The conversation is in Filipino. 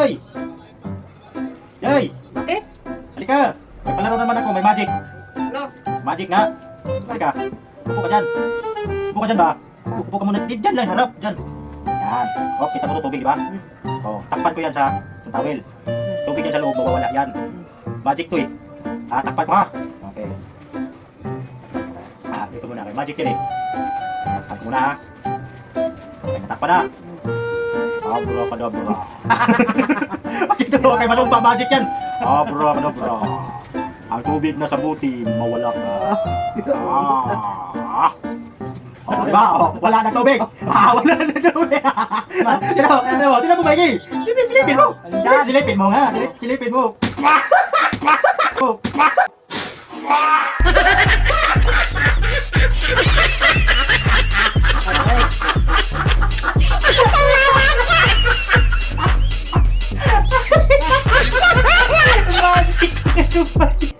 Jay! Jay! Bakit? Halika! May palaro naman ako, may magic. Ano? Magic nga. Halika. Upo ka dyan. Upo ka dyan ba? Upo ka muna. Dyan lang, harap. Dyan. Yan. O, kita mo ito tubig, di ba? O, takpan ko yan sa towel. Tubig yan sa loob, mawawala yan. Magic to eh. Takpan ko ha. Okay. Dito muna kay magic yan eh. Takpan ko muna ha. Okay, natakpan na. Abracadabra. Ito, kay malumpa magic yan. Abracadabra. Ang tubig na sa buti, mawala ka. Diba? Wala na tubig. Wala na tubig. Tignan mo, Mikey. Silipin mo. Silipin mo nga. Silipin mo. Magic.